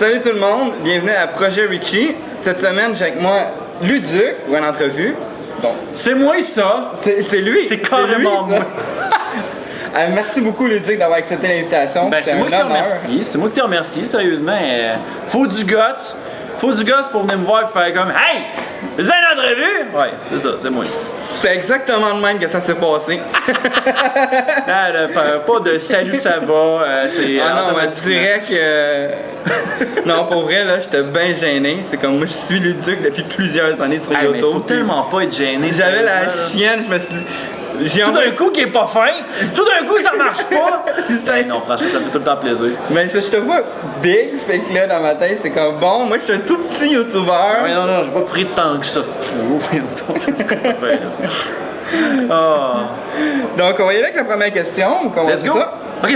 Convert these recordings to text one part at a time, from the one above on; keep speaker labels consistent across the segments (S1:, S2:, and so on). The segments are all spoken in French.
S1: Salut tout le monde, bienvenue à Projet Richie. Cette semaine, j'ai avec moi Luduc pour une entrevue.
S2: Bon. C'est moi ça!
S1: C'est lui!
S2: C'est carrément moi!
S1: Merci beaucoup Luduc d'avoir accepté l'invitation.
S2: Ben, c'est moi qui te remercie, c'est moi qui te remercie, sérieusement. Faut du guts! Faut du gosse pour venir me voir et faire comme Hey! Vous avez une entrevue? Ouais, c'est ça, c'est moi ça.
S1: C'est exactement le même que ça s'est passé.
S2: Pas de salut, ça va. C'est
S1: non, mais tu dirais que. Non, pour vrai, là, j'étais bien gêné. C'est comme moi, je suis Luduc depuis plusieurs années sur YouTube.
S2: Mais faut tellement pas être gêné.
S1: J'avais la chienne, je me suis dit.
S2: Tout d'un coup qui est pas fin, tout d'un coup ça marche pas. Non, franchement, ça me fait tout le temps plaisir.
S1: Mais je te vois big, fait que là dans ma tête c'est comme bon, moi je suis un tout petit youtubeur.
S2: Ouais, non, j'ai pas pris tant que ça. C'est quoi cette affaire-là? Oh.
S1: Donc on va y aller avec la première question.
S2: Let's go! Ça? Ok,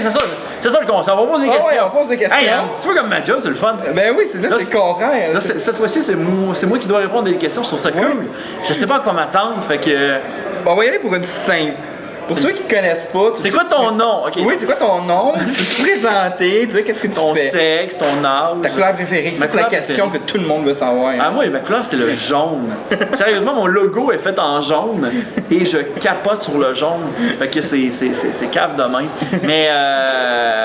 S2: c'est ça le concept. On va poser des questions.
S1: Ouais, on pose des questions.
S2: Hey, hein, c'est pas comme ma job, c'est le fun.
S1: Ben oui, c'est le contraire.
S2: Là, cette fois-ci, c'est moi qui dois répondre à des questions. Je trouve ça cool. Je sais pas à quoi m'attendre, fait que.
S1: Bon, on va y aller pour une simple. Pour ceux qui ne connaissent pas...
S2: C'est quoi ton nom? Okay.
S1: Oui, c'est quoi ton nom? Tu peux te présenter, dire qu'est-ce que tu fais.
S2: Ton sexe, ton âge.
S1: Ta couleur préférée. C'est la question que tout le monde veut savoir.
S2: Ah, moi, ma couleur, c'est le jaune. Sérieusement, mon logo est fait en jaune et je capote sur le jaune. Fait que c'est cave de même. Mais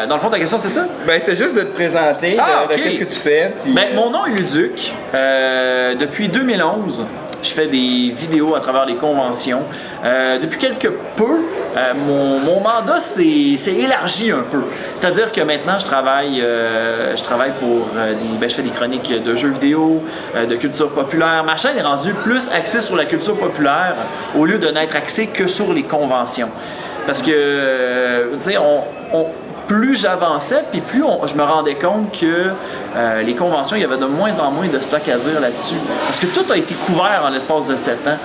S2: dans le fond, ta question, c'est ça?
S1: Ben, c'est juste de te présenter, de qu'est-ce que tu fais. Puis,
S2: ben, mon nom est Luduc. Depuis 2011, je fais des vidéos à travers les conventions. Depuis quelque peu, mon mandat s'est élargi un peu. C'est-à-dire que maintenant, je travaille pour je fais des chroniques de jeux vidéo, de culture populaire. Ma chaîne est rendue plus axée sur la culture populaire au lieu de n'être axée que sur les conventions. Parce que, tu sais, plus j'avançais, puis plus je me rendais compte que les conventions, il y avait de moins en moins de stock à dire là-dessus. Parce que tout a été couvert en l'espace de 7 ans.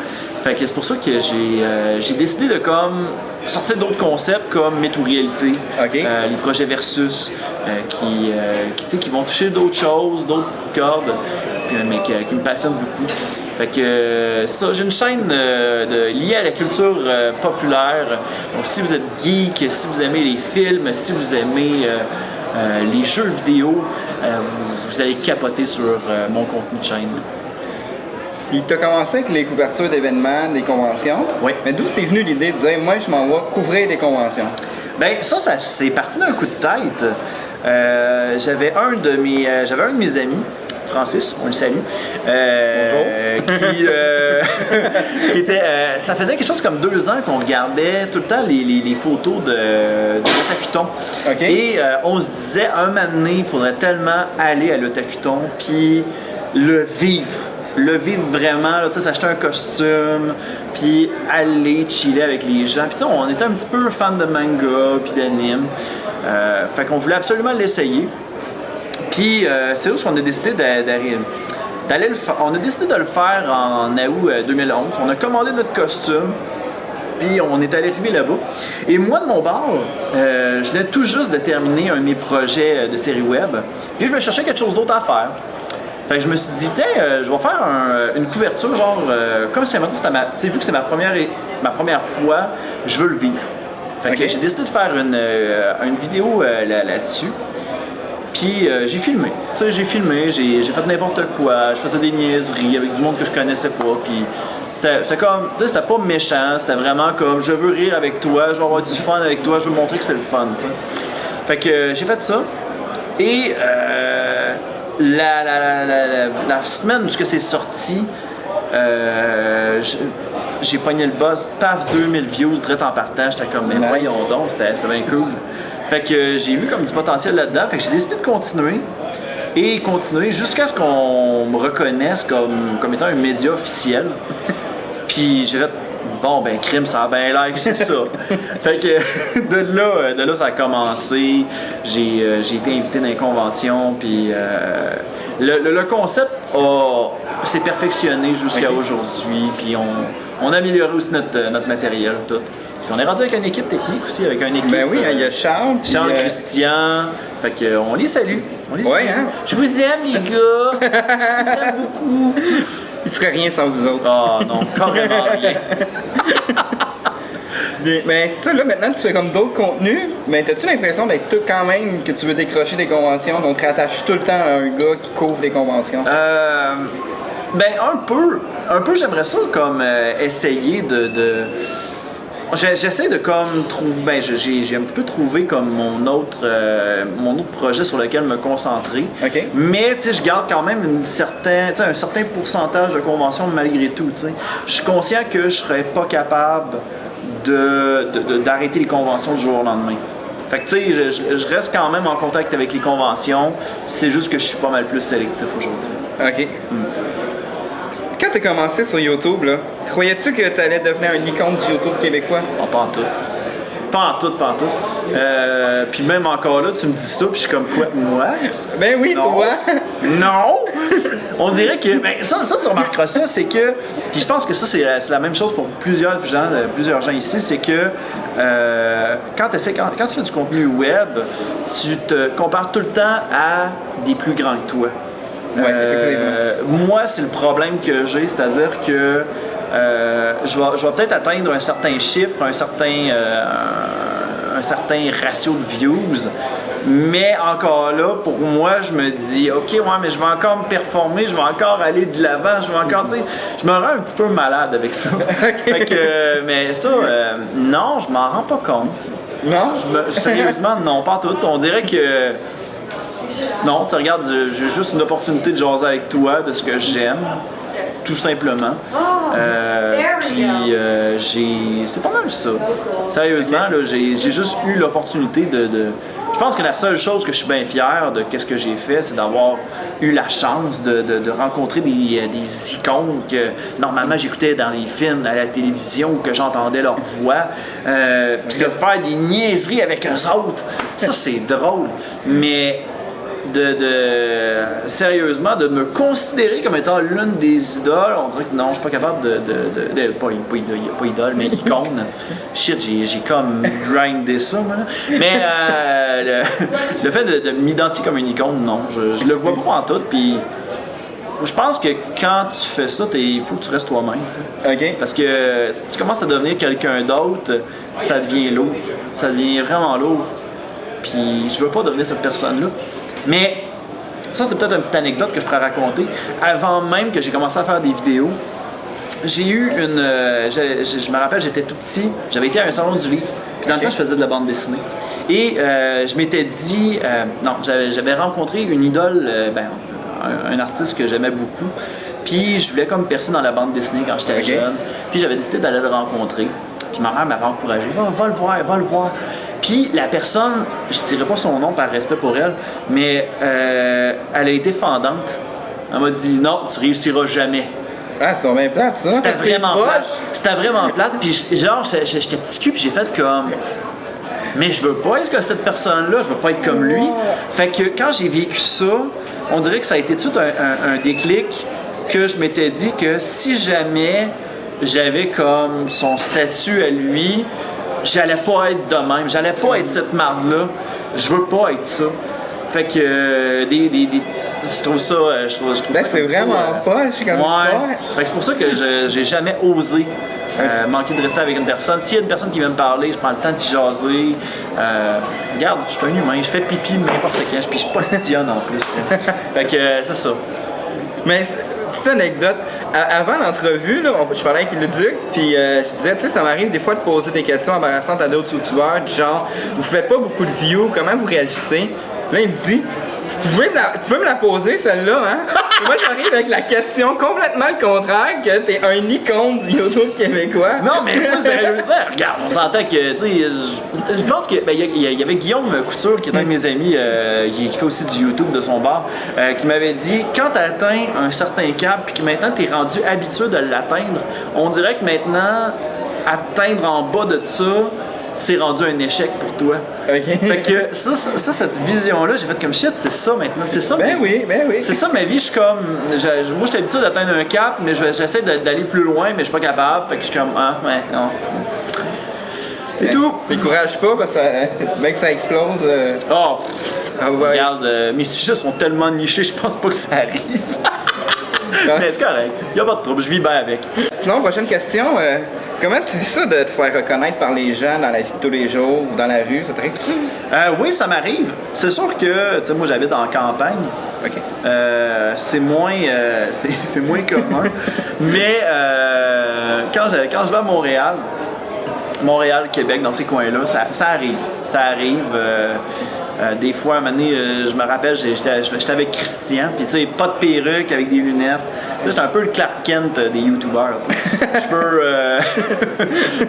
S2: Fait que c'est pour ça que j'ai décidé de comme sortir d'autres concepts comme Métaux-Réalité, les projets Versus, qui vont toucher d'autres choses, d'autres petites cordes, mais qui me passionnent beaucoup. Fait que ça, j'ai une chaîne liée à la culture populaire. Donc si vous êtes geek, si vous aimez les films, si vous aimez les jeux vidéo, vous allez capoter sur mon contenu de chaîne.
S1: Puis tu as commencé avec les couvertures d'événements, des conventions.
S2: Oui.
S1: Mais d'où c'est venu l'idée de dire moi je m'en vais couvrir des conventions?
S2: Ben ça c'est parti d'un coup de tête. J'avais un de mes amis, Francis, on le salue, qui était, ça faisait quelque chose comme 2 ans qu'on regardait tout le temps les photos de l'Otakuton. Et on se disait, un moment donné, il faudrait tellement aller à l'Otakuton puis le vivre vraiment, s'acheter un costume, puis aller chiller avec les gens. Puis on était un petit peu fan de manga puis d'anime, fait qu'on voulait absolument l'essayer. Puis c'est où qu'on a décidé d'aller le faire. On a décidé de le faire en août 2011. On a commandé notre costume, puis on est allé arriver là-bas. Et moi, de mon bord, je venais tout juste de terminer un de mes projets de série web. Puis je me cherchais quelque chose d'autre à faire. Fait que je me suis dit, tiens, je vais faire une couverture, genre, comme si vu que c'est ma première fois, je veux le vivre. Fait que j'ai décidé de faire une vidéo là-dessus. Puis j'ai filmé. J'ai fait n'importe quoi, je faisais des niaiseries avec du monde que je connaissais pas. Puis c'était comme, c'était pas méchant, c'était vraiment comme, je veux rire avec toi, je veux avoir du fun avec toi, je veux montrer que c'est le fun, t'sais. Fait que j'ai fait ça. Et la semaine où c'est sorti, j'ai pogné le buzz, paf, 2000 views direct en partant. J'étais comme, mais voyons donc, c'était bien cool. Fait que j'ai vu comme du potentiel là-dedans. Fait que j'ai décidé de continuer jusqu'à ce qu'on me reconnaisse comme étant un média officiel. Puis j'ai fait, bon, ben, crime, ça a bien l'air que c'est ça. Fait que de là, ça a commencé. J'ai été invité dans les conventions. Puis le concept s'est perfectionné jusqu'à aujourd'hui. Puis on a amélioré aussi notre matériel, tout. Puis on est rendu avec une équipe technique aussi, avec une équipe.
S1: Ben oui, il y a Charles.
S2: Christian. Fait que on les salue.
S1: Hein?
S2: Je vous aime, les gars. Je vous aime beaucoup.
S1: Il serait rien sans vous autres.
S2: Ah non, carrément rien.
S1: Mais c'est ça, là, maintenant, tu fais comme d'autres contenus, mais t'as-tu l'impression d'être tout quand même que tu veux décrocher des conventions, donc tu te rattaches tout le temps à un gars qui couvre des conventions?
S2: Ben, un peu. Un peu, j'aimerais ça comme essayer de... J'essaie de comme trouver... Ben, j'ai un petit peu trouvé comme mon autre projet sur lequel me concentrer.
S1: Okay.
S2: Mais, tu sais, je garde quand même un certain pourcentage de conventions malgré tout, tu sais. Je suis conscient que je serais pas capable d'arrêter les conventions du jour au lendemain. Fait que, tu sais, je reste quand même en contact avec les conventions. C'est juste que je suis pas mal plus sélectif aujourd'hui.
S1: OK. Quand tu as commencé sur YouTube, là, croyais-tu que tu allais devenir une icône du YouTube québécois?
S2: Oh, pas en tout. Pas en tout. Puis même encore là, tu me dis ça, puis je suis comme quoi? Moi?
S1: Ben oui,
S2: non.
S1: toi!
S2: Non! On dirait que. Ben, ça, tu remarqueras ça, c'est que. Puis je pense que ça, c'est la même chose pour plusieurs gens ici, c'est que quand tu fais du contenu web, tu te compares tout le temps à des plus grands que toi.
S1: Ouais, effectivement.
S2: Moi, c'est le problème que j'ai, c'est-à-dire que je vais peut-être atteindre un certain chiffre, un certain ratio de views, mais encore là, pour moi, je me dis, OK, ouais, mais je vais encore me performer, je vais encore aller de l'avant, je vais encore, tu sais, je me rends un petit peu malade avec ça. Fait que, mais ça, non, je m'en rends pas compte.
S1: Non?
S2: Sérieusement, non, pas tout. On dirait que... Non, tu regardes, j'ai juste une opportunité de jaser avec toi de ce que j'aime, tout simplement. C'est pas mal ça. Sérieusement, là, j'ai juste eu l'opportunité de... Je pense que la seule chose que je suis bien fier de ce que j'ai fait, c'est d'avoir eu la chance de rencontrer des icônes que normalement j'écoutais dans les films, à la télévision, ou que j'entendais leur voix, puis de faire des niaiseries avec eux autres. Ça, c'est drôle. Mais sérieusement, de me considérer comme étant l'une des idoles, on dirait que non, je suis pas capable pas idole, mais icône. Shit, j'ai comme grindé ça, moi. Mais le fait de m'identifier comme une icône, non, je le vois pas en tout, puis je pense que quand tu fais ça, il faut que tu restes toi-même.
S1: OK.
S2: Parce que si tu commences à devenir quelqu'un d'autre, ça devient lourd. Ça devient vraiment lourd. Puis je veux pas devenir cette personne-là. Mais ça, c'est peut-être une petite anecdote que je pourrais raconter. Avant même que j'ai commencé à faire des vidéos, j'ai eu une... je me rappelle, j'étais tout petit, j'avais été à un salon du livre, puis dans le temps, je faisais de la bande dessinée. Et je m'étais dit... non, j'avais rencontré une idole, un artiste que j'aimais beaucoup, puis je voulais comme percer dans la bande dessinée quand j'étais jeune, puis j'avais décidé d'aller le rencontrer. Puis ma mère m'avait encouragé, va le voir. Puis la personne, je ne dirais pas son nom par respect pour elle, mais elle a été fendante. Elle m'a dit non, tu réussiras jamais.
S1: Ah, c'est bien plate, ça.
S2: C'était vraiment plate. C'était vraiment plate. Puis genre, j'étais petit cul, puis j'ai fait comme. Mais je veux pas être que cette personne-là, je veux pas être comme lui. Fait que quand j'ai vécu ça, on dirait que ça a été tout un déclic que je m'étais dit que si jamais j'avais comme son statut à lui, j'allais pas être de même, j'allais pas être cette marde-là, je veux pas être ça. Fait que je trouve ça
S1: c'est vraiment poche comme histoire.
S2: Fait que c'est pour ça que j'ai jamais osé manquer de rester avec une personne. S'il y a une personne qui vient me parler, je prends le temps d'y jaser. Regarde, je suis un humain, je fais pipi n'importe quand, puis je postillonne en plus. Fait que c'est ça.
S1: Mais petite anecdote, avant l'entrevue, là, je parlais avec Luduc, puis je disais, tu sais, ça m'arrive des fois de poser des questions embarrassantes à d'autres youtubeurs, du genre, vous faites pas beaucoup de views, comment vous réagissez? Là, il me dit, tu peux me la poser, celle-là, hein? Et moi, j'arrive avec la question complètement le contraire, que t'es un icône du YouTube québécois.
S2: Non, mais moi, sérieusement, regarde, on s'entend que, tu sais, je pense que, il y avait Guillaume Couture, qui est un de mes amis, qui fait aussi du YouTube de son bar, qui m'avait dit, quand t'atteins un certain cap, puis que maintenant t'es rendu habitué de l'atteindre, on dirait que maintenant, atteindre en bas de ça, c'est rendu un échec pour toi.
S1: Okay.
S2: Fait que ça, cette vision-là, j'ai fait comme shit, c'est ça maintenant. C'est ça.
S1: Ben oui.
S2: C'est ça ma vie. Je suis comme. Moi, je suis habitué d'atteindre un cap, mais j'essaie d'aller plus loin, mais je suis pas capable. Fait que je suis comme. Ah, ouais, non. C'est tout.
S1: Décourage pas parce que mec, ça explose.
S2: Oh,
S1: ouais.
S2: Regarde, mes sujets sont tellement nichés, je pense pas que ça arrive. Mais c'est correct. Y'a pas de trouble, je vis bien avec.
S1: Sinon, prochaine question. Comment tu vis ça de te faire reconnaître par les gens dans la vie de tous les jours ou dans la rue? Ça t'arrive-tu?
S2: Oui, ça m'arrive. C'est sûr que, tu sais, moi j'habite en campagne.
S1: OK.
S2: C'est moins, c'est moins commun. Mais quand je vais à Montréal, Québec, dans ces coins-là, ça arrive. Ça arrive. Des fois, à un moment donné, je me rappelle, j'étais avec Christian, puis tu sais, pas de perruque, avec des lunettes. Tu sais, j'étais un peu le Clark Kent des YouTubers.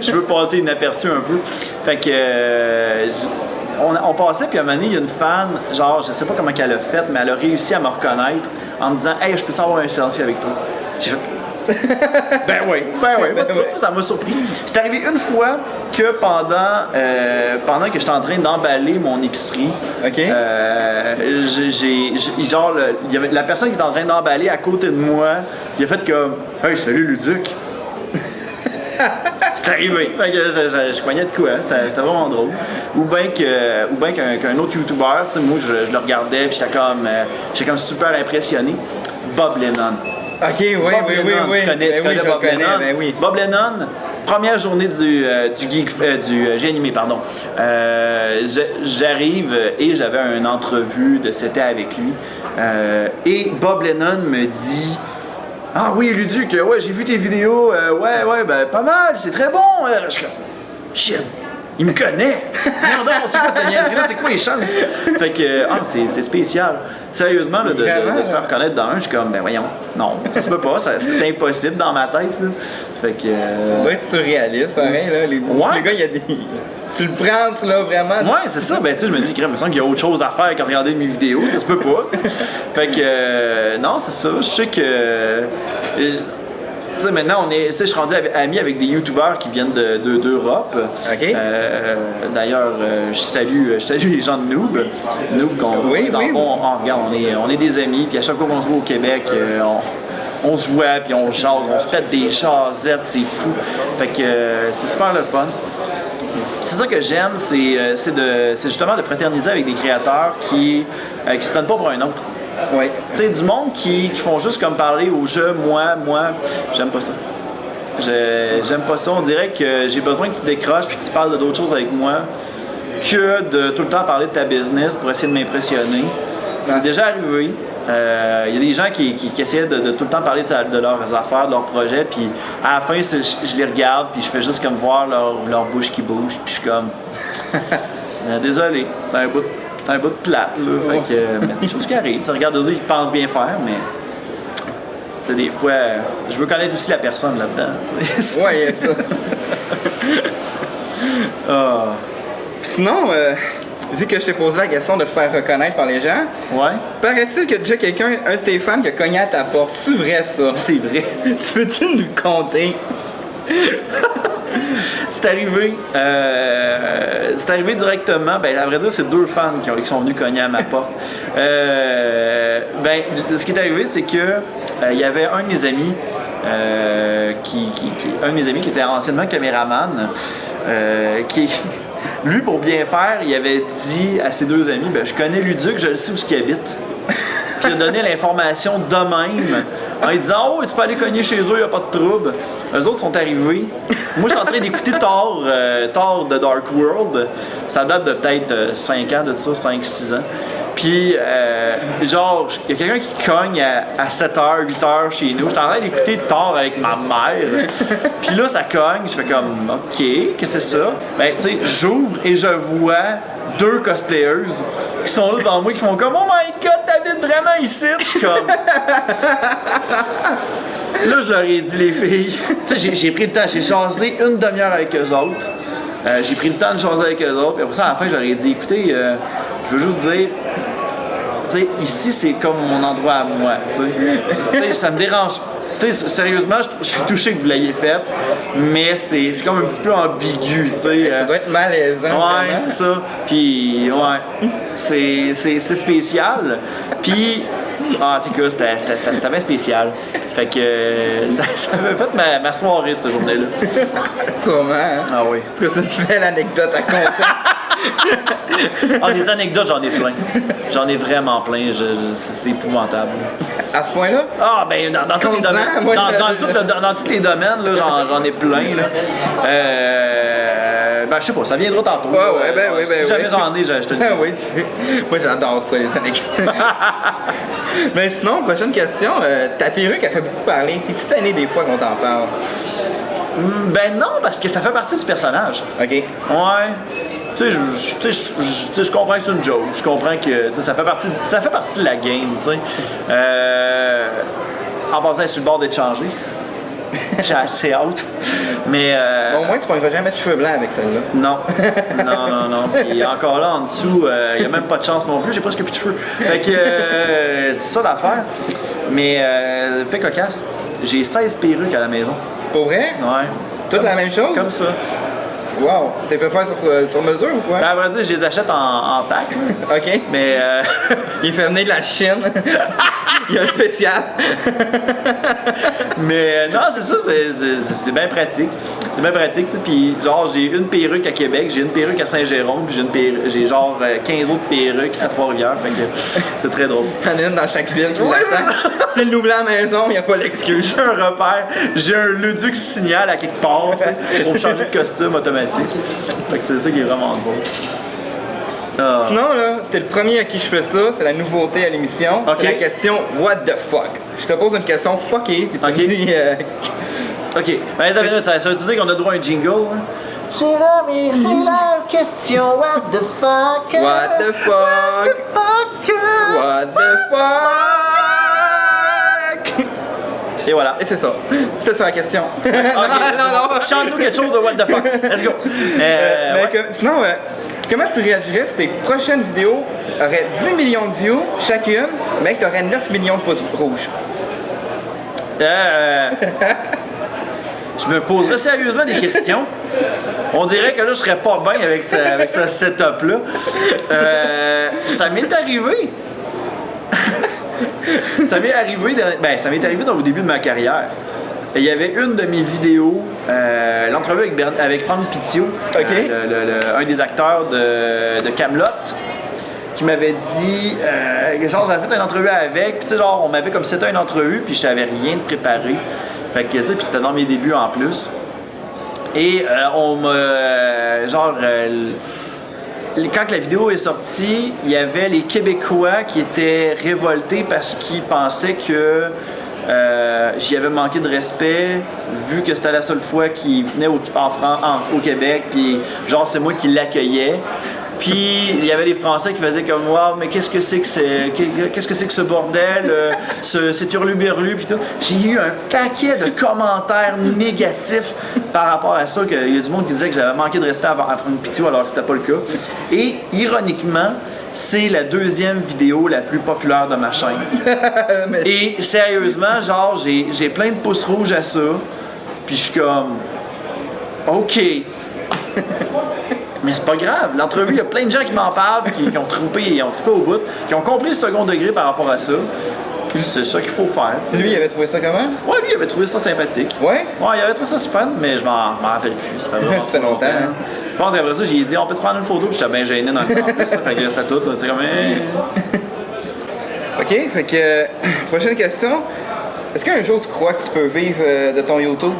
S2: Je peux passer inaperçu un peu. Fait que on passait, puis à un moment donné, il y a une fan, genre, je sais pas comment elle a fait, mais elle a réussi à me reconnaître en me disant « Hey, je peux avoir un selfie avec toi? » J'ai fait ben oui, ça m'a surpris. C'est arrivé une fois que pendant que j'étais en train d'emballer mon épicerie,
S1: OK.
S2: Genre, il y avait la personne qui était en train d'emballer à côté de moi, il a fait comme « Hey, salut Luduc! » C'est arrivé. Fait que je cognais de quoi, hein? C'était vraiment drôle. Ou bien qu'un autre YouTuber, moi je le regardais, puis j'étais comme super impressionné. Bob Lennon.
S1: OK, oui.
S2: Tu connais Bob Lennon?
S1: Ben oui.
S2: Bob Lennon, première journée du J'ai animé, pardon. J'arrive et j'avais une entrevue de cet été avec lui. Et Bob Lennon me dit « Ah oui, Luduc, ouais, j'ai vu tes vidéos, ouais, ben pas mal, c'est très bon. » Je suis comme « Shit! Il me connaît! Non, c'est quoi cette niaiserie-là? C'est quoi les chances? » Fait que, c'est spécial. Sérieusement, là, de te faire reconnaître dans un, je suis comme, ben voyons, non, ça se peut pas, c'est impossible dans ma tête. Là. Fait que.
S1: Ça doit être surréaliste, pareil, là. Les gars, il y a des. Tu le prends, tu l'as vraiment.
S2: Ouais, c'est ça. Ben, tu sais, je me dis, il me semble qu'il y a autre chose à faire que regarder mes vidéos. Ça se peut pas. T'sais. Fait que, non, c'est ça. Je sais que. Tu sais, maintenant, je suis rendu ami avec des YouTubers qui viennent d'Europe.
S1: OK.
S2: D'ailleurs, je salue les gens de Noob. Noob, regarde, on est des amis, puis à chaque fois qu'on se voit au Québec, on se voit, puis on jase, on se pète des jasettes, c'est fou. Fait que c'est super le fun. C'est ça que j'aime, c'est justement de fraterniser avec des créateurs qui se prennent pas pour un autre.
S1: Oui.
S2: Tu sais, du monde qui font juste comme parler au jeu, moi, j'aime pas ça. J'aime pas ça. On dirait que j'ai besoin que tu décroches puis que tu parles d'autres choses avec moi que de tout le temps parler de ta business pour essayer de m'impressionner. C'est déjà arrivé. Il y a des gens qui essaient de tout le temps parler de leurs affaires, de leurs projets, puis à la fin, je les regarde puis je fais juste comme voir leur bouche qui bouge, puis je suis comme... Désolé, c'est un bout de plate, là. Fait que, mais c'est des choses qui arrivent. Tu regardes eux, ils pensent bien faire, mais tu sais, des fois, je veux connaître aussi la personne là-dedans.
S1: Ouais, il y a ça. Sinon, vu que je t'ai posé la question de te faire reconnaître par les gens, paraît-il qu'il y a déjà quelqu'un, un de tes fans, qui a cogné à ta porte. C'est vrai, ça? C'est vrai. Tu peux-tu nous le compter?
S2: C'est arrivé directement. Ben, à vrai dire, c'est 2 fans qui sont venus cogner à ma porte. Ce qui est arrivé, c'est que il y avait un de mes amis qui était anciennement caméraman, lui, pour bien faire, il avait dit à ses 2 amis, je connais Luduc, je le sais où il habite. Puis il a donné l'information de même en lui disant « Oh, tu peux aller cogner chez eux, il n'y a pas de trouble. » Eux autres sont arrivés. Moi, j'étais en train d'écouter Thor de Dark World. Ça date de peut-être 5 ans de ça, 5-6 ans. Puis, il y a quelqu'un qui cogne à 7h, 8h chez nous. J'étais en train d'écouter Thor avec ma mère. Puis là, ça cogne. Je fais comme, OK, qu'est-ce que c'est ça? Ben, tu sais, j'ouvre et je vois 2 cosplayers qui sont là devant moi qui font comme, oh my god, t'habites vraiment ici? Je suis comme. Là, je leur ai dit, les filles. Tu sais, j'ai pris le temps, j'ai jasé une demi-heure avec eux autres. J'ai pris le temps de jaser avec eux autres. Puis après ça, à la fin, je leur ai dit, écoutez, je veux juste dire, tu sais, ici, c'est comme mon endroit à moi. Tu sais, ça me dérange. Tu sais, sérieusement, je suis touché que vous l'ayez fait, mais c'est comme un petit peu ambigu, tu sais.
S1: Ça doit être malaisant.
S2: Ouais, c'est ça. Puis, ouais, c'est spécial. Puis, en tout cas, c'était bien spécial. Fait que ça m'a fait ma soirée, cette journée-là.
S1: Sûrement, hein?
S2: Ah oui.
S1: En tout cas, c'est une belle anecdote à compter.
S2: Ah, des anecdotes, j'en ai plein. J'en ai vraiment plein. C'est épouvantable.
S1: À ce point-là?
S2: Ah, ben, dans tous les domaines. Dans tous les domaines, là, j'en ai plein, là. Ben, je sais pas, ça viendra tantôt. Si jamais j'en ai, je te le dis.
S1: Oui, moi j'adore ça, les anecdotes. Mais sinon, prochaine question. Ta perruque, elle fait beaucoup parler. T'es-tu tanné des fois qu'on t'en parle?
S2: Ben non, parce que ça fait partie du personnage.
S1: OK.
S2: Ouais. Tu sais, je comprends que c'est une joke. Je comprends que ça fait partie de la game, tu sais. En passant, c'est sur le bord d'être changé. J'ai assez hâte. Mais.
S1: Bon, au moins, tu ne pourras jamais de cheveux blancs avec celle-là.
S2: Non. Non. Puis encore là, en dessous, il n'y a même pas de chance non plus. J'ai presque plus de cheveux. Fait que c'est ça l'affaire. Mais, fait cocasse, j'ai 16 perruques à la maison.
S1: Pour vrai?
S2: Ouais.
S1: Toute la même chose?
S2: Comme ça.
S1: Wow! T'es fait faire sur mesure ou quoi?
S2: Ben, à vrai dire, je les achète en pack.
S1: OK.
S2: Mais.
S1: Il fait venir de la Chine. Il y a un spécial.
S2: Mais non, c'est ça, c'est bien pratique. C'est bien pratique, tu sais. Puis, genre, j'ai une perruque à Québec, j'ai une perruque à Saint-Jérôme, puis j'ai genre 15 autres perruques à Trois-Rivières. Fait que c'est très drôle.
S1: Il y en a une dans chaque ville qui c'est le loup blanc à la maison, il n'y a pas l'excuse.
S2: J'ai un repère, j'ai un Leduc signal à quelque part, tu sais, pour changer de costume automatique. Fait que c'est ça qui est vraiment drôle.
S1: Sinon, là, t'es le premier à qui je fais ça, c'est la nouveauté à l'émission.
S2: Okay.
S1: C'est la question What the fuck? Je te pose une question fuckée, puis tu me dis.
S2: Ok, ben, ça veut dire qu'on a droit à un jingle? Hein? C'est la question What the fuck?
S1: What the fuck?
S2: What the fuck?
S1: What the fuck?
S2: Et voilà.
S1: Et c'est ça. C'est ça la question.
S2: Okay, non. Chante-nous quelque chose de What the fuck. Let's go.
S1: Sinon, comment tu réagirais si tes prochaines vidéos auraient 10 millions de views chacune, mais que tu aurais 9 millions de pouces rouges?
S2: Je me poserais sérieusement des questions. On dirait que là, je serais pas bien avec ce setup-là. Ça m'est arrivé. Ça m'est arrivé au début de ma carrière. Il y avait une de mes vidéos, l'entrevue avec Franck Pitio,
S1: okay.
S2: Un des acteurs de Kaamelott, qui m'avait dit, genre j'avais fait une entrevue avec, puis tu sais, genre on m'avait comme c'était une entrevue, puis je savais rien de préparé. Fait que tu sais, puis c'était dans mes débuts en plus. Et on m'a, quand la vidéo est sortie, il y avait les Québécois qui étaient révoltés parce qu'ils pensaient que j'y avais manqué de respect, vu que c'était la seule fois qu'il venait au Québec, puis genre c'est moi qui l'accueillais. Puis il y avait les Français qui faisaient comme waouh, mais qu'est-ce que c'est que ce bordel, c'est hurluberlu puis tout. J'ai eu un paquet de commentaires négatifs par rapport à ça, qu'il y a du monde qui disait que j'avais manqué de respect à Franck Pitio alors que c'était pas le cas. Et ironiquement, c'est la deuxième vidéo la plus populaire de ma chaîne. Et sérieusement, genre j'ai plein de pouces rouges à ça. Puis je suis comme OK. Mais c'est pas grave. L'entrevue, il y a plein de gens qui m'en parlent, qui ont trippé au bout, qui ont compris le second degré par rapport à ça. Puis c'est ça qu'il faut faire. T'sais.
S1: Lui, il avait trouvé ça comment?
S2: Ouais, lui, il avait trouvé ça sympathique.
S1: Ouais?
S2: Ouais, il avait trouvé ça fun, mais je m'en rappelle plus. Ça fait vraiment
S1: ça fait longtemps. Hein?
S2: Je pense qu'après ça, j'ai dit, on peut te prendre une photo, puis j'étais bien gêné dans le temps en plus. Fait que c'était tout. C'est comme.
S1: OK, fait que. Prochaine question. Est-ce qu'un jour tu crois que tu peux vivre de ton YouTube?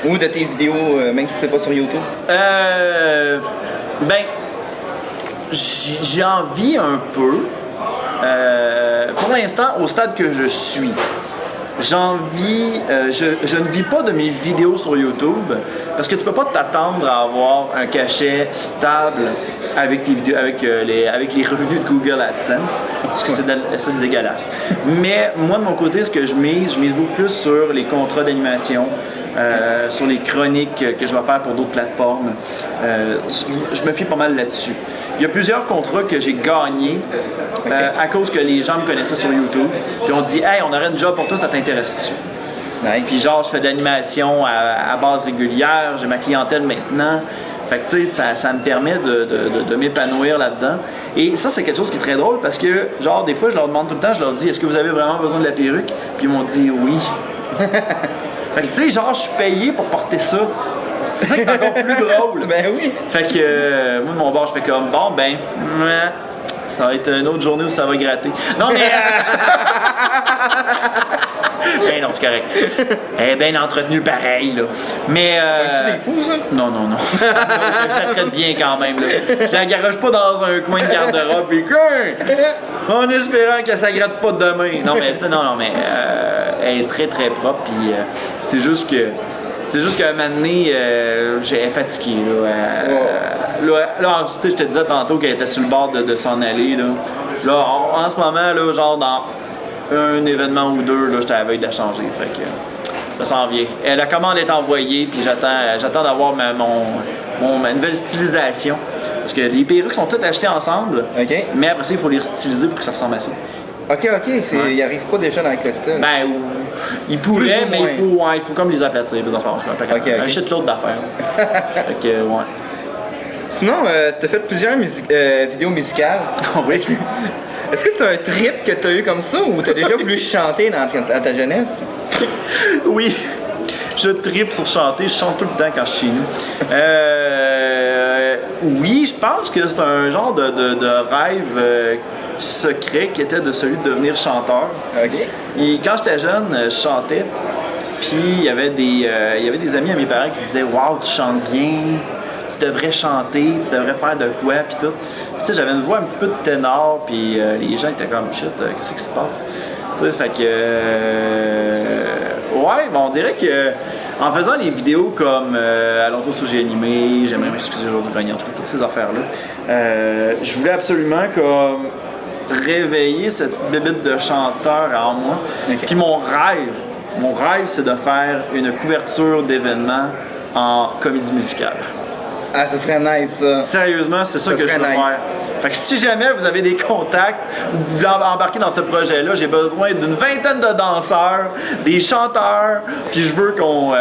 S1: Ou de tes vidéos, même si c'est pas sur YouTube?
S2: Ben, j'ai envie un peu. Pour l'instant, au stade que je suis, j'ai envie. Je ne vis pas de mes vidéos sur YouTube parce que tu peux pas t'attendre à avoir un cachet stable avec tes vidéos, avec les revenus de Google AdSense, parce que c'est dégueulasse. Mais moi, de mon côté, ce que je mise beaucoup plus sur les contrats d'animation. Sur les chroniques que je vais faire pour d'autres plateformes. Je me fie pas mal là-dessus. Il y a plusieurs contrats que j'ai gagnés à cause que les gens me connaissaient sur YouTube. Puis on dit « Hey, on aurait une job pour toi, ça t'intéresse-tu? » Nice. Puis genre, je fais de l'animation à base régulière, j'ai ma clientèle maintenant. Fait que tu sais, ça me permet de m'épanouir là-dedans. Et ça, c'est quelque chose qui est très drôle parce que, genre, des fois, je leur demande tout le temps, je leur dis « Est-ce que vous avez vraiment besoin de la perruque? » Puis ils m'ont dit « Oui. » Fait que tu sais, genre, je suis payé pour porter ça. C'est ça qui est encore plus drôle.
S1: Ben oui.
S2: Fait que moi, de mon bord, je fais comme, bon, ben, ça va être une autre journée où ça va gratter. Non, mais... Ben non, c'est correct. Elle est bien entretenue pareil, là. Mais...
S1: Tu l'épouses, ça?
S2: Non. Non, je la traite bien quand même, là. Je la garage pas dans un coin de garde-robe et en espérant que ça gratte pas demain. Non, mais tu sais, non, mais elle est très, très propre, puis c'est juste que... C'est juste qu'à un moment donné, j'ai fatigué. Là, tu sais, je te disais tantôt qu'elle était sur le bord de s'en aller. Là, en ce moment, là, genre dans un événement ou deux, là, j'étais à la veille de la changer. Fait que ça s'en vient. La commande est envoyée, puis j'attends d'avoir ma nouvelle stylisation. Parce que les perruques sont toutes achetées ensemble.
S1: OK.
S2: Mais après ça, il faut les styliser pour que ça ressemble à ça.
S1: OK. Il arrive pas déjà dans le style.
S2: Ben, il pourrait, mais il faut comme les aplatir, les affaires. Un shitload d'affaires. Fait que, ouais.
S1: Sinon, t'as fait plusieurs vidéos musicales.
S2: Oui.
S1: Est-ce que c'est un trip que t'as eu comme ça ou t'as déjà voulu chanter dans ta jeunesse?
S2: Oui. Je tripe sur chanter, je chante tout le temps quand je suis chez nous. Oui, je pense que c'est un genre de rêve secret qui était de celui de devenir chanteur.
S1: OK.
S2: Et quand j'étais jeune, je chantais. Puis il y avait des amis à mes parents qui disaient Waouh, tu chantes bien, tu devrais chanter, tu devrais faire de quoi, puis tout. Puis tu sais, j'avais une voix un petit peu de ténor, puis les gens étaient comme shit, qu'est-ce qui se passe? Tu sais, fait que. Ouais, bon, on dirait que. En faisant les vidéos comme Allons tous où j'ai animé, J'aimerais m'excuser aujourd'hui, en tout cas, toutes ces affaires-là, je voulais absolument comme réveiller cette petite bébite de chanteur en moi. Okay. Puis mon rêve, c'est de faire une couverture d'événements en comédie musicale.
S1: Ah, ça serait nice, ça.
S2: Sérieusement, c'est ça que je veux faire. Fait que si jamais vous avez des contacts ou vous voulez embarquer dans ce projet-là, j'ai besoin d'une vingtaine de danseurs, des chanteurs, puis je veux qu'on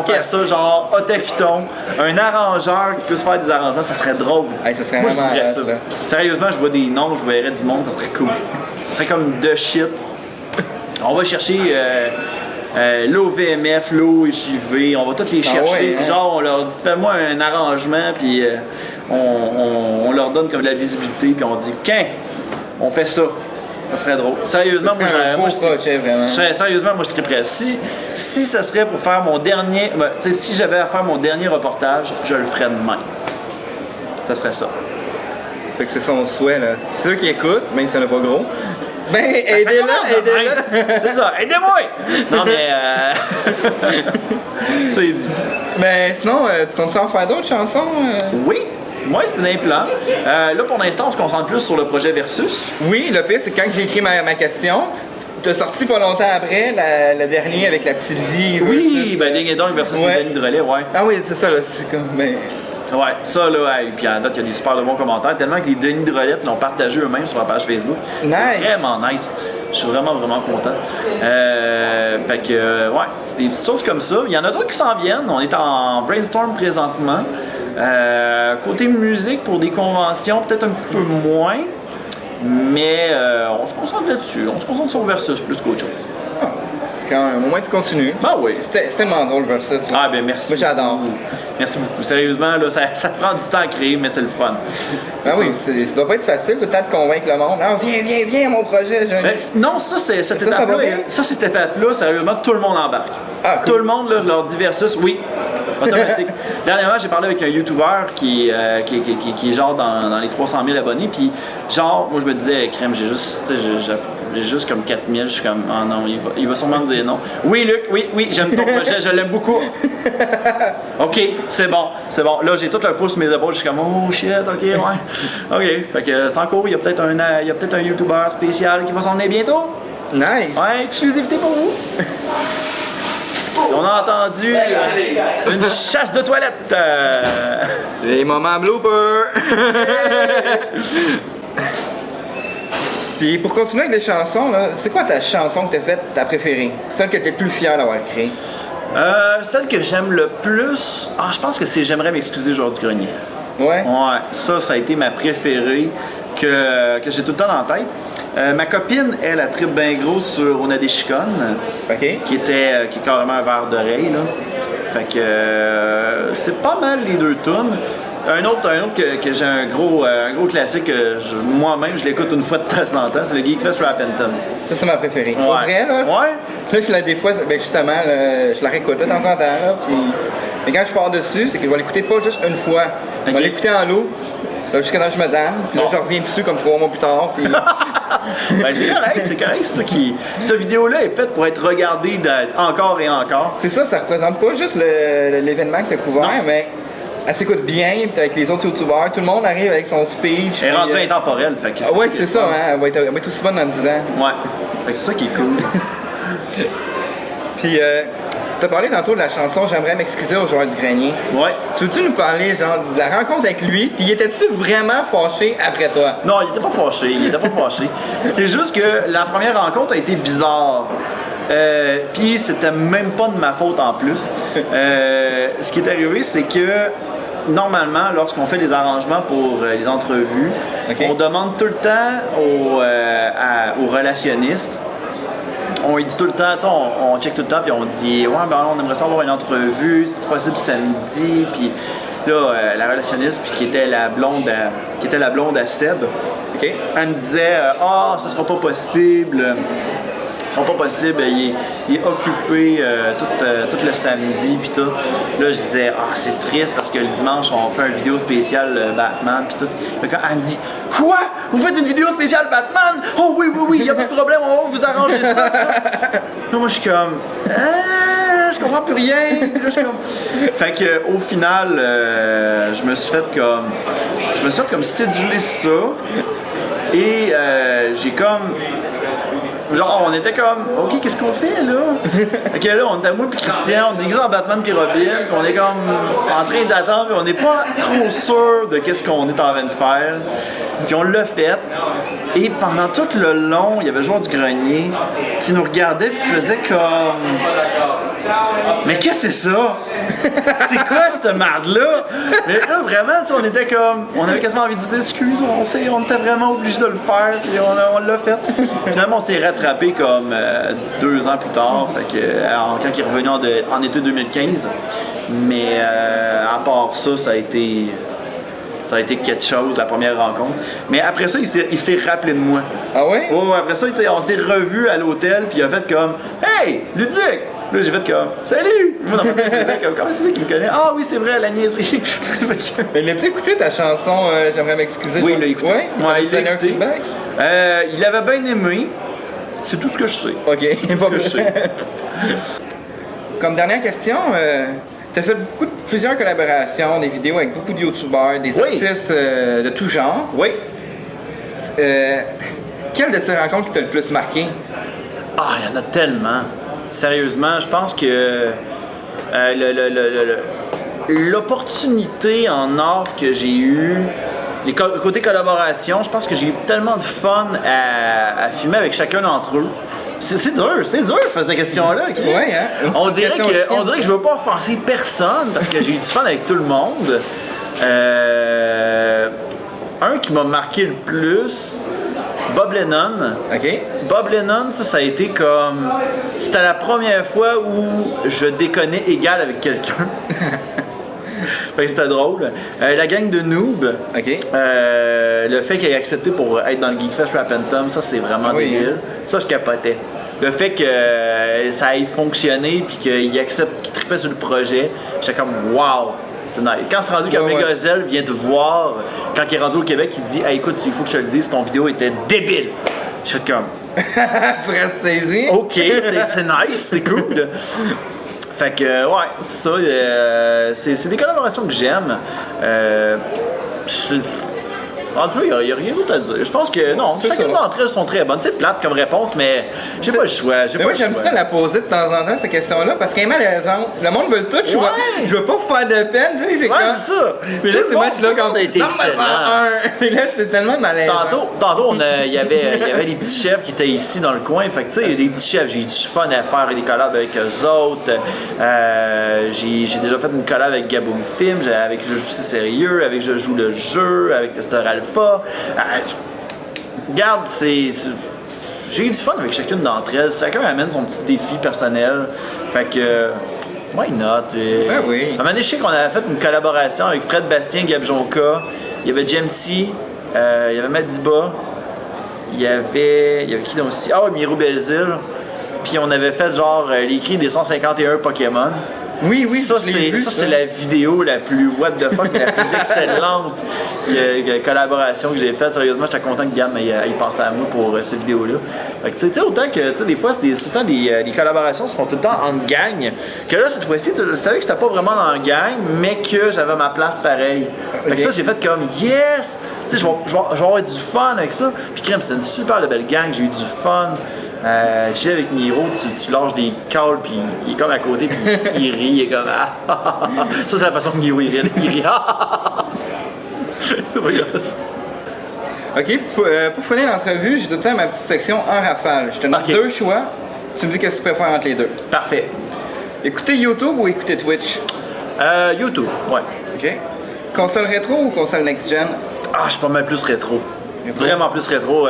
S2: fasse ça genre autocuton, un arrangeur qui puisse faire des arrangements, ça serait drôle.
S1: Hey, ça serait
S2: moi,
S1: vraiment
S2: je voudrais ça. Sérieusement, je vois des noms, je verrais du monde, ça serait cool. Ça serait comme de shit. On va chercher l'OVMF, l'OJV, on va tous les chercher. Puis genre, on leur dit, fais-moi un arrangement, puis on leur donne comme de la visibilité, puis on dit, on fait ça. Ça serait drôle. Sérieusement, moi je triperais. Si ça serait pour faire mon dernier. Si j'avais à faire mon dernier reportage, je le ferais de même. Ça serait ça.
S1: Fait que c'est son souhait, là. C'est ceux qui écoutent, même si on n'est pas gros. Ben, aidez-le!
S2: C'est ça, aidez-moi! Non, mais. Ça, il dit.
S1: Ben, sinon, tu continues à en faire d'autres chansons?
S2: Oui! Moi, c'est un plan. Là, pour l'instant, on se concentre plus sur le projet Versus.
S1: Oui, le pire, c'est que quand j'ai écrit ma question, t'as sorti pas longtemps après le dernier avec la petite vie.
S2: Oui, ben Ding et Dong versus Denis Drolet, ouais.
S1: Ah oui, c'est ça, là. C'est comme. Ben...
S2: Ouais, ça, là, et puis en date, il y a des super de bons commentaires, tellement que les Denis Drolet l'ont partagé eux-mêmes sur la page Facebook.
S1: Nice!
S2: C'est vraiment nice. Je suis vraiment, vraiment content. Fait que, ouais, c'est des petites choses comme ça. Il y en a d'autres qui s'en viennent. On est en brainstorm présentement. Côté musique, pour des conventions, peut-être un petit peu moins. Mais on se concentre là-dessus. On se concentre sur Versus plus qu'autre chose.
S1: Ah, c'est quand même, au moins tu continues.
S2: Ah oui.
S1: C'était tellement drôle Versus. Là.
S2: Ah ben merci.
S1: Moi j'adore.
S2: Merci beaucoup. Sérieusement, là, ça prend du temps à créer, mais c'est le fun.
S1: Ah oui, ça doit pas être facile de peut-être convaincre le monde. Ah, viens à mon projet.
S2: Non, cette étape-là, sérieusement, tout le monde embarque. Ah, cool. Tout le monde, là, je leur dis Versus, oui, automatique. Dernièrement, j'ai parlé avec un YouTuber qui est genre dans les 300 000 abonnés, puis genre, moi je me disais, crème, j'ai juste comme 4 000, je suis comme, oh non, il va sûrement me dire non. Oui, Luc, oui, j'aime ton projet, je l'aime beaucoup. OK, c'est bon. Là, j'ai tout le pouce sur mes épaules, je suis comme, oh shit, OK, ouais. OK, fait que c'est en cours, il y a peut-être un YouTuber spécial qui va s'en venir bientôt.
S1: Nice.
S2: Ouais, exclusivité pour vous. On a entendu une chasse de toilette.
S1: Les moments blooper. Puis pour continuer avec les chansons, là, c'est quoi ta chanson que t'as faite, ta préférée? Celle que t'es le plus fier d'avoir créée?
S2: Celle que j'aime le plus, je pense que c'est J'aimerais m'excuser Joueur du Grenier.
S1: Ouais?
S2: Ouais, ça a été ma préférée que j'ai tout le temps dans la tête. Ma copine, elle a trippé bien gros sur On a des chicones,
S1: OK.
S2: qui est carrément un verre d'oreille, là. Fait que c'est pas mal les deux tunes. Un autre que j'ai un gros classique, moi-même je l'écoute une fois de temps en temps, c'est le Geekfest Rap Anthem.
S1: Ça, c'est ma préférée.
S2: Ouais.
S1: Pour vrai, là?
S2: Ouais.
S1: Là, des fois, ben, justement, là, je la réécoute de temps en temps, là, puis... Mais quand je pars dessus, c'est que je vais l'écouter pas juste une fois. Je vais l'écouter en lot, jusqu'à temps que je me damne, puis là, je reviens dessus comme 3 mois plus tard, puis...
S2: Ben, c'est correct, ça qui... Cette vidéo-là est faite pour être regardée encore et encore.
S1: C'est ça représente pas juste l'événement que tu as couvert, mais... Elle s'écoute bien, puis avec les autres youtubeurs, tout le monde arrive avec son speech.
S2: Elle est rendue intemporelle, fait que
S1: Ah ouais, c'est ça, hein, elle va être aussi bonne dans 10 ans.
S2: Ouais, fait que c'est ça qui est cool.
S1: Puis, t'as parlé tantôt de la chanson J'aimerais m'excuser au joueur du grenier.
S2: Ouais.
S1: Tu veux-tu nous parler, genre, de la rencontre avec lui, puis était-tu vraiment fâché après toi?
S2: Non, il était pas fâché, C'est juste que la première rencontre a été bizarre. Puis c'était même pas de ma faute en plus. Ce qui est arrivé, c'est que normalement, lorsqu'on fait les arrangements pour les entrevues, on demande tout le temps aux relationnistes. On lui dit tout le temps, on check tout le temps, puis on dit ouais, ben on aimerait savoir une entrevue, si c'est possible samedi, puis là, la relationniste, puis qui était la blonde à Seb, elle me disait ça sera pas possible. Ce sera pas possible, il est occupé tout le samedi puis tout. Là je disais c'est triste parce que le dimanche on fait une vidéo spéciale Batman puis tout. Mais quand elle me dit quoi? Vous faites une vidéo spéciale Batman? Oh oui, il y a pas de problème, on va vous arranger ça. Là, moi je suis comme je comprends plus rien. Puis là, je suis comme... Fait que au final je me suis fait comme céduler ça et j'ai comme genre, on était comme, OK, qu'est-ce qu'on fait là? Ok, là, on était moi puis Christian, on est déguisé en Batman puis Robin, puis on est comme en train d'attendre, puis on n'est pas trop sûr de qu'est-ce qu'on est en train de faire. Puis on l'a fait. Et pendant tout le long, il y avait le joueur du grenier qui nous regardait puis qui faisait comme. Mais qu'est-ce que c'est ça? C'est quoi cette marde-là? Mais là, vraiment, on était comme. On avait quasiment envie de dire excuse, on était vraiment obligé de le faire, puis on l'a fait. Finalement, on s'est rattrapé comme 2 ans plus tard, fait que, quand il est revenu en été 2015. Mais à part ça, ça a été quelque chose, la première rencontre. Mais après ça, il s'est rappelé de moi.
S1: Ah ouais?
S2: Oh, après ça, on s'est revus à l'hôtel, puis il a fait comme Hey, Luduc! Là, j'ai fait comme Salut! Moi, dans ma tête, je faisais comme Comment c'est ça qu'il me connaît? Ah oui, c'est vrai, la niaiserie.
S1: Mais l'as-tu écouté ta chanson J'aimerais m'excuser?
S2: Oui, il l'a écouté.
S1: Ouais? Il l'a écouté.
S2: Il avait bien aimé. C'est tout ce que je sais.
S1: Ok,
S2: pas que je sais.
S1: Comme dernière question, tu as fait plusieurs collaborations, des vidéos avec beaucoup de youtubeurs, des artistes de tout genre.
S2: Oui.
S1: Quelle de ces rencontres qui t'a le plus marqué?
S2: Ah, il y en a tellement. Sérieusement, je pense que l'opportunité en art que j'ai eue, les côtés collaboration, je pense que j'ai eu tellement de fun à filmer avec chacun d'entre eux. C'est dur de faire cette question-là. Okay?
S1: Ouais, hein?
S2: On dirait que je veux pas offenser personne parce que j'ai eu du fun avec tout le monde. Un qui m'a marqué le plus, Bob Lennon.
S1: OK.
S2: Bob Lennon, ça a été comme... C'était la première fois où je déconnais égal avec quelqu'un. Fait que c'était drôle. La gang de Noob, le fait qu'il ait accepté pour être dans le Geekfest Rap Anthem, ça c'est vraiment débile. Ça je capotais. Le fait que ça ait fonctionné puis qu'il accepte, qu'il trippait sur le projet, j'étais comme wow, c'est nice. Quand c'est rendu qu'un Megazel vient te voir, quand il est rendu au Québec, il dit hey, écoute, il faut que je te le dise, ton vidéo était débile. J'ai fait comme
S1: tu restes saisi.
S2: OK, c'est nice, c'est cool. Fait que, ouais, c'est ça. C'est des collaborations que j'aime. En tout cas, il n'y a rien d'autre à dire. Je pense que non, chacune d'entre elles sont très bonnes. C'est plate comme réponse, mais j'ai pas le choix.
S1: Moi, j'aime ça la poser de temps en temps, cette question-là, parce qu'elle est malaisante. Le monde veut le tout. Je veux pas faire de peine. Tu sais,
S2: c'est ça.
S1: Mais là, c'est moi, je suis là comme.
S2: a été excellent.
S1: Mais là, c'est tellement malaisant.
S2: Tantôt, il y avait les petits chefs qui étaient ici dans le coin. Fait que, tu sais, des petits chefs, j'ai eu du fun à faire des collabs avec eux autres. J'ai déjà fait une collab avec Gaboum Film, avec Je joue c'est sérieux, avec Je joue le jeu, avec Tester Alpha. Regarde, j'ai eu du fun avec chacune d'entre elles. Chacun amène son petit défi personnel. Fait que Why not?
S1: Ben oui.
S2: À un moment donné, je sais qu'on avait fait une collaboration avec Fred Bastien, Gab Jonca, il y avait Jamesy, il y avait Madiba, il y avait qui donc aussi? Ah oui, Miro Belzil. Puis on avait fait genre les cris des 151 Pokémon.
S1: Oui,
S2: ça c'est la vidéo la plus what the fuck, la plus excellente collaboration que j'ai faite. Sérieusement, j'étais content que Gam il pensait à moi pour cette vidéo-là. Fait que tu sais, autant que des fois, c'est tout le temps les collaborations se font tout le temps en gang. Que là, cette fois-ci, je savais que j'étais pas vraiment dans la gang, mais que j'avais ma place pareil. Fait que ça, j'ai fait comme yes! Tu sais, je vais avoir du fun avec ça. Puis crème, c'était une super belle gang, j'ai eu du fun. J'ai avec Miro, tu lâches des calls, puis il est comme à côté, puis il rit, il est comme ah. Ça, c'est la façon que Miro il rit.
S1: Ok, pour finir l'entrevue, j'ai tout le temps ma petite section en rafale. Je te donne deux choix, tu me dis qu'est-ce que tu préfères entre les deux.
S2: Parfait.
S1: Écouter YouTube ou écouter Twitch?
S2: YouTube, ouais.
S1: Ok. Console rétro ou console next-gen?
S2: Ah, je suis pas mal plus rétro. Vraiment plus rétro,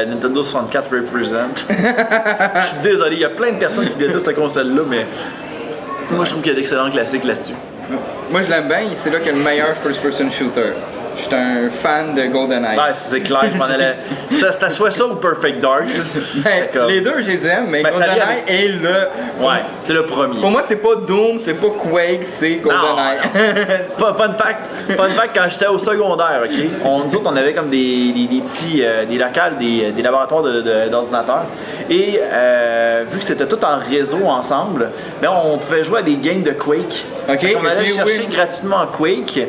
S2: Nintendo 64 represent. Je suis désolé, il y a plein de personnes qui détestent cette console-là, mais moi je trouve qu'il y a d'excellents classiques là-dessus.
S1: Moi je l'aime bien, c'est là qu'il y a le meilleur first-person shooter. Je suis un fan de GoldenEye.
S2: Ouais, c'est clair, je m'en allais. C'était soit ça ou Perfect Dark.
S1: Ben, les deux, je les aime, mais GoldenEye est le.
S2: Ouais, c'est le premier.
S1: Pour moi, c'est pas Doom, c'est pas Quake, c'est GoldenEye.
S2: Fun fact, quand j'étais au secondaire, ok, nous autres, on avait comme des petits des locales, des laboratoires d'ordinateurs. Et vu que c'était tout en réseau ensemble, ben, on pouvait jouer à des games de Quake.
S1: Okay,
S2: on allait chercher gratuitement Quake,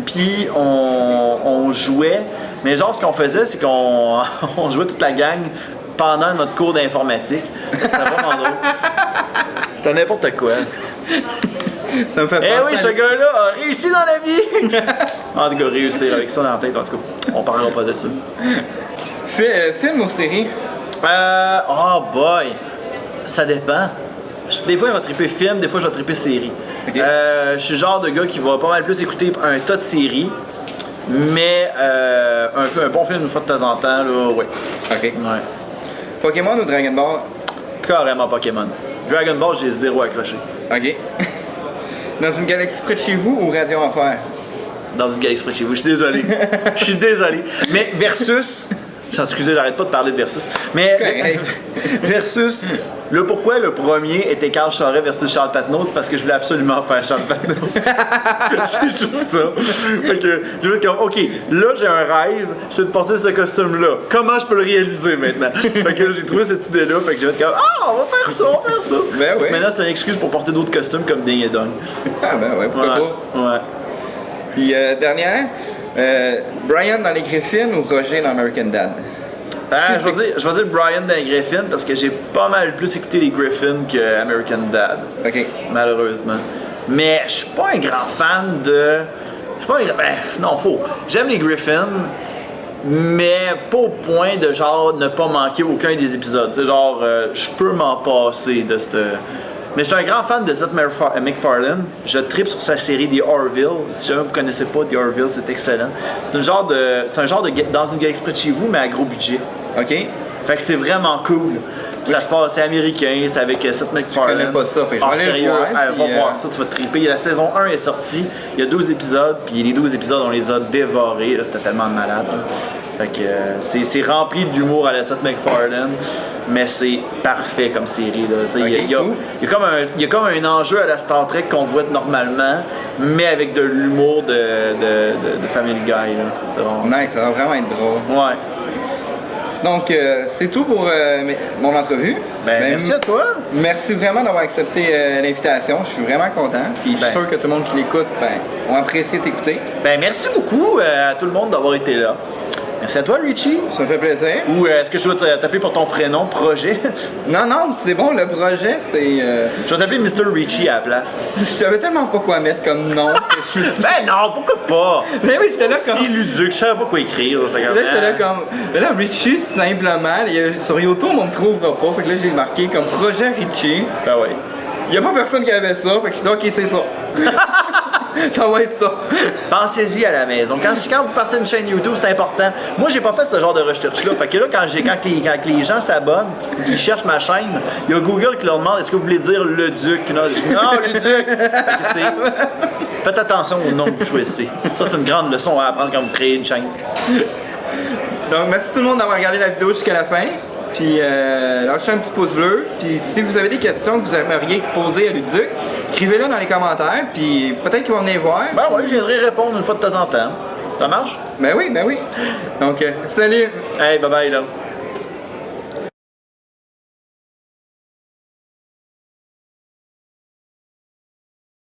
S2: puis on jouait. Mais genre, ce qu'on faisait, c'est qu'on on jouait toute la gang pendant notre cours d'informatique. C'était vraiment drôle. C'était n'importe quoi.
S1: Ça me fait penser.
S2: Eh oui, ce gars-là a réussi dans la vie! En tout cas, réussir avec ça dans la tête, en tout cas. On parlera pas de ça.
S1: Film ou série?
S2: Oh boy! Ça dépend. Des fois, je vais triper film, des fois, je vais triper série. Okay. Je suis le genre de gars qui va pas mal plus écouter un tas de séries, mais un bon film une fois de temps en temps, là, ouais.
S1: Ok.
S2: Ouais.
S1: Pokémon ou Dragon Ball?
S2: Carrément Pokémon. Dragon Ball, j'ai zéro accroché.
S1: Ok. Dans une galaxie près de chez vous ou Radio Enfer?
S2: Dans une galaxie près de chez vous, je suis désolé. Je suis désolé. Mais versus... Excusez, j'arrête pas de parler de Versus. Mais Versus, le pourquoi le premier était Carl Charret versus Charles Patnaud, c'est parce que je voulais absolument faire Charles Patnaud. C'est juste ça. Fait que j'ai fait comme, ok, là j'ai un rêve, c'est de porter ce costume-là. Comment je peux le réaliser maintenant? Fait que j'ai trouvé cette idée-là, fait que j'ai fait comme, on va faire ça, on va faire ça.
S1: Ben oui.
S2: Maintenant c'est une excuse pour porter d'autres costumes comme Ding et Dong.
S1: Ah ben ouais, pourquoi pas?
S2: Ouais.
S1: Puis dernière, Brian dans les Griffins ou Roger dans American Dad?
S2: Je vais dire Brian dans les Griffins parce que j'ai pas mal plus écouté les Griffins que American Dad.
S1: Ok.
S2: Malheureusement. Mais je suis pas un grand fan de. Je suis pas un grand. Non, faux. J'aime les Griffins, mais pas au point de genre ne pas manquer aucun des épisodes. Tu sais, genre, je peux m'en passer de cette. Mais je suis un grand fan de Seth MacFarlane. Je tripe sur sa série The Orville. Si jamais vous connaissez pas The Orville, c'est excellent. C'est un genre de dans une galaxie près de chez vous, mais à gros budget.
S1: Ok.
S2: Fait que c'est vraiment cool. Ça se passe, c'est américain, c'est avec Seth MacFarlane.
S1: Je connais pas ça, fait que je vais aller
S2: sérieux,
S1: le voir,
S2: va voir ça, tu vas te triper. La saison 1 est sortie, il y a 12 épisodes, puis les 12 épisodes, on les a dévorés. Là, c'était tellement malade. Là. Fait que c'est rempli d'humour à la Seth MacFarlane, mais c'est parfait comme série. Là. Il y a comme un enjeu à la Star Trek qu'on voit normalement, mais avec de l'humour de Family Guy. Là. C'est vraiment
S1: nice, ça va vraiment être drôle.
S2: Ouais.
S1: Donc, c'est tout pour mon entrevue.
S2: Merci à toi.
S1: Merci vraiment d'avoir accepté l'invitation. Je suis vraiment content. Puis je suis sûr que tout le monde qui l'écoute ont apprécié t'écouter.
S2: Merci beaucoup à tout le monde d'avoir été là. Merci à toi, Richie.
S1: Ça me fait plaisir.
S2: Ou est-ce que je dois t'appeler pour ton prénom, Projet?
S1: Non, c'est bon, le projet, c'est...
S2: Je vais t'appeler Mr. Richie à la place.
S1: Je savais tellement pas quoi mettre comme nom. Que je me suis...
S2: non, pourquoi pas?
S1: Mais oui, j'étais là comme...
S2: Si ludique, je savais pas quoi écrire.
S1: Là, j'étais là comme... Mais là, Richie, simplement, sur YouTube, on me trouvera pas. Fait que là, j'ai marqué comme Projet Richie.
S2: Ben ouais.
S1: Il y a pas personne qui avait ça. Fait que je dis, ok, c'est ça. Ça va être ça.
S2: Pensez-y à la maison. Quand vous passez une chaîne YouTube, c'est important. Moi, j'ai pas fait ce genre de recherche-là. Fait que là, quand les gens s'abonnent, qu'ils cherchent ma chaîne, il y a Google qui leur demande est-ce que vous voulez dire le Duc? Non, je dis non, le Duc! Faites attention au nom que vous choisissez. Ça, c'est une grande leçon à apprendre quand vous créez une chaîne.
S1: Donc, merci tout le monde d'avoir regardé la vidéo jusqu'à la fin. Puis, lâchez un petit pouce bleu. Puis, si vous avez des questions que vous aimeriez poser à Luduc, écrivez-les dans les commentaires. Puis, peut-être qu'ils vont venir voir.
S2: Ben oui, je viendrai répondre une fois de temps en temps. Ça marche?
S1: Ben oui, ben oui. Donc, salut!
S2: Hey, bye bye là.